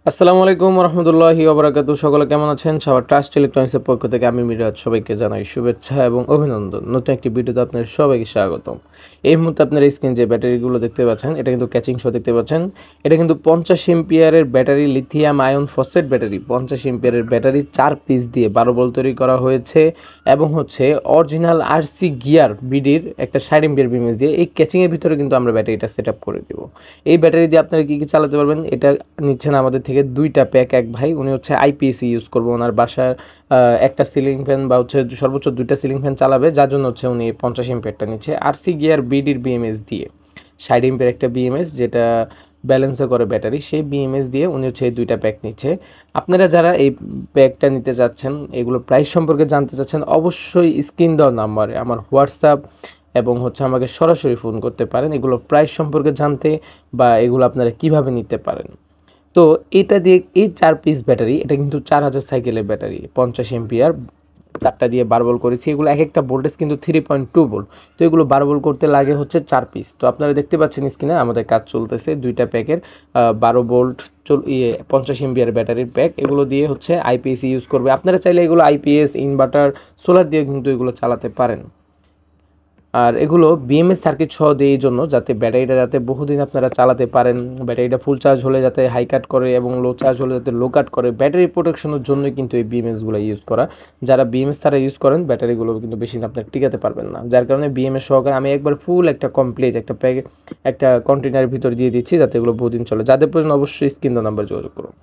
আসসালামু আলাইকুম রহমতুল্লাহি ওবরাকাতু। সকলে কেমন আছেন? সবার ট্রাস্ট ইলেকট্রনিক্সের পক্ষ থেকে আমি মিরাজ সবাইকে জানাই শুভেচ্ছা এবং অভিনন্দন। নতুন একটি ভিডিওতে আপনাদের সবাইকে স্বাগতম। এই মুহূর্তে আপনার স্ক্রিন যে ব্যাটারিগুলো দেখতে পাচ্ছেন, এটা কিন্তু ক্যাচিং শো দেখতে পাচ্ছেন। এটা কিন্তু 50 এম্পিয়ারের battery, lithium ion phosphate battery, 50 এম্পিয়ারের ব্যাটারি 4 পিস দিয়ে 12 ভোল্ট তৈরি করা হয়েছে এবং হচ্ছে অরিজিনাল আরসি গিয়ার বিডির একটা 60 এম্পিয়ার বিএমএস দিয়ে এই ক্যাচিংয়ের ভিতরে কিন্তু আমরা ব্যাটারিটা সেট আপ করে দেবো। এই ব্যাটারি দিয়ে আপনারা কী কী চালাতে পারবেন? এটা নিচ্ছেন আমাদের থেকে 2টা প্যাক। এক ভাই উনি হচ্ছে আইপিএসি ইউজ করবো, ওনার বাসার একটা সিলিং ফ্যান বা হচ্ছে সর্বোচ্চ 2টা সিলিং ফ্যান চালাবে, যার জন্য হচ্ছে উনি 50 এম্পিয়ারটা নিচ্ছে আরসি গিয়ার বিডির বিএমএস দিয়ে। 60 এম্পিয়ার একটা বিএমএস যেটা ব্যালেন্সে করে ব্যাটারি, সেই বিএমএস দিয়ে উনি হচ্ছে এই 2টা প্যাক নিচ্ছে। আপনারা যারা এই প্যাকটা নিতে চাচ্ছেন, এগুলো প্রাইস সম্পর্কে জানতে চাচ্ছেন, অবশ্যই স্ক্রিন দেওয়া নাম্বারে আমার হোয়াটসঅ্যাপ এবং হচ্ছে আমাকে সরাসরি ফোন করতে পারেন এগুলো প্রাইস সম্পর্কে জানতে বা এগুলো আপনারা কিভাবে নিতে পারেন। তো এটা দিয়ে এই 4 পিস ব্যাটারি, এটা কিন্তু 4000 সাইকেলের ব্যাটারি, 50 এম্পিয়ার, 4টা দিয়ে 12 ভোল্ট করেছি। এগুলো এক একটা ভোল্টেজ কিন্তু 3.2 ভোল্ট। তো এগুলো 12 ভোল্ট করতে লাগে হচ্ছে 4 পিস। তো আপনারা দেখতে পাচ্ছেন স্ক্রিনে আমাদের কাজ চলতেছে 2টা প্যাকের 12 ভোল্ট 50 এম্পিয়ার ব্যাটারির প্যাক। এগুলো দিয়ে হচ্ছে আইপিএস ইউজ করবে। আপনারা চাইলে এগুলো আইপিএস, ইনভার্টার, সোলার দিয়ে কিন্তু এগুলো চালাতে পারেন। আর এগুলো বিএমএস সার্কিট সহ দেয় এই জন্য যাতে ব্যাটারিটা যাতে বহুদিন আপনারা চালাতে পারেন। ব্যাটারিটা ফুল চার্জ হলে যাতে হাই কাট করে এবং লো চার্জ হলে যাতে লো কাট করে, ব্যাটারি প্রোটেকশনের জন্যই কিন্তু এই বিএমএসগুলো ইউজ করা। যারা বিএমএস তারা ইউজ করেন ব্যাটারিগুলো কিন্তু বেশি দিন আপনার টিকাতে পারবেন না, যার কারণে বিএমএস সহকারে আমি একবার ফুল একটা কমপ্লিট একটা প্যাক একটা কন্টেনারের ভিতরে দিয়ে দিচ্ছি যাতে এগুলো বহুদিন চলে। যাদের প্রয়োজন অবশ্যই স্ক্রিন নাম্বার যোগাযোগ করুন।